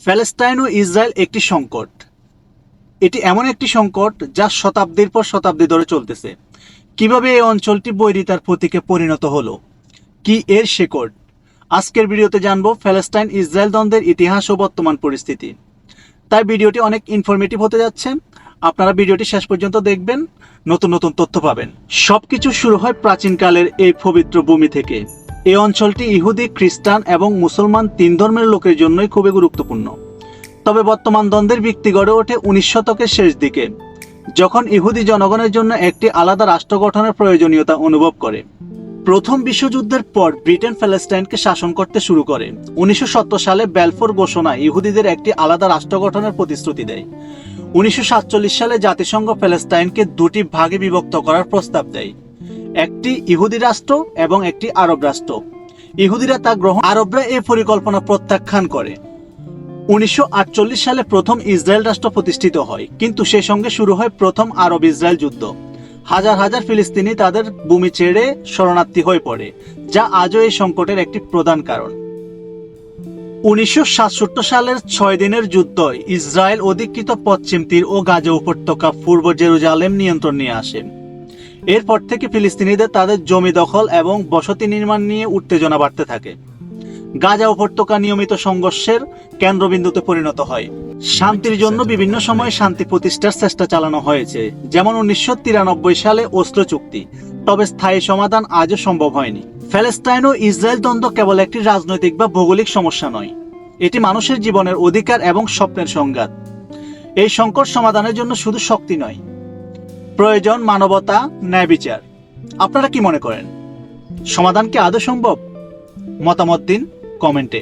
Palestine ও Israel একটি সংকট। এটি এমন একটি সংকট যা শতাব্দীর পর শতাব্দী ধরে চলতেছে। কিভাবে এই অঞ্চলটি বৈরিতার প্রতীকে পরিণত হলো, কি এর শেকড়? আজকের ভিডিওতে জানবো প্যালেস্টাইন ইসরায়েল দ্বন্দ্বের ইতিহাস ও বর্তমান পরিস্থিতি। তাই ভিডিওটি অনেক ইনফরমেটিভ হতে যাচ্ছে। আপনারা ভিডিওটি শেষ পর্যন্ত দেখবেন, নতুন নতুন তথ্য পাবেন। সবকিছু শুরু হয় প্রাচীনকালের এই পবিত্র ভূমি থেকে। এই অঞ্চলটি ইহুদি, খ্রিস্টান এবং মুসলমান তিন ধর্মের লোকের জন্যই খুবই গুরুত্বপূর্ণ। তবে বর্তমান দ্বন্দ্বের ভিত্তি গড়ে ওঠে 19 শতকের শেষ দিকে, যখন ইহুদি জনগণের জন্য একটি আলাদা রাষ্ট্র গঠনের প্রয়োজনীয়তা অনুভব করে। প্রথম বিশ্বযুদ্ধের পর ব্রিটেন প্যালেস্টাইনকে শাসন করতে শুরু করে। 1970 সালে ব্যালফোর ঘোষণা ইহুদিদের একটি আলাদা রাষ্ট্র গঠনের প্রতিশ্রুতি দেয়। 1947 সালে জাতিসংঘ প্যালেস্টাইনকে দুটি ভাগে বিভক্ত করার প্রস্তাব দেয়, একটি ইহুদি রাষ্ট্র এবং একটি আরব রাষ্ট্র। ইহুদিরা তা গ্রহণ, আরবরা এই পরিকল্পনা প্রত্যাখ্যান করে। 1948 সালে প্রথম ইসরায়েল রাষ্ট্র প্রতিষ্ঠিত হয়, কিন্তু সে সঙ্গে শুরু হয় প্রথম আরব ইসরায়েল যুদ্ধ। হাজার হাজার ফিলিস্তিনি তাদের ভূমি ছেড়ে শরণার্থী হয়ে পড়ে, যা আজও এই সংকটের একটি প্রধান কারণ। 1967 সালের 6 দিনের যুদ্ধ ইসরায়েল অধিকৃত পশ্চিম তীর ও গাজা উপত্যকা পূর্ব জেরুজালেম নিয়ন্ত্রণ নিয়ে আসে। এরপর থেকে ফিলিস্তিনিদের তাদের জমি দখল এবং বসতি নির্মাণ নিয়ে উত্তেজনা বাড়তে থাকে। গাজা উপত্যকা নিয়মিত সংঘর্ষের কেন্দ্রবিন্দুতে পরিণত হয়। শান্তির জন্য বিভিন্ন সময়ে শান্তি প্রতিষ্ঠার চেষ্টা চালানো হয়েছে, যেমন 1993 সালে ওসলো চুক্তি, তবে স্থায়ী সমাধান আজও সম্ভব হয়নি। প্যালেস্টাইন ও ইসরায়েল দ্বন্দ্ব কেবল একটি রাজনৈতিক বা ভৌগোলিক সমস্যা নয়, এটি মানুষের জীবনের অধিকার এবং স্বপ্নের সংঘাত। এই সংকট সমাধানের জন্য শুধু শক্তি নয়, প্রয়োজন মানবতা, ন্যায় বিচার। আপনারা কি মনে করেন, সমাধান কি আদৌ সম্ভব? মতামত দিন কমেন্টে।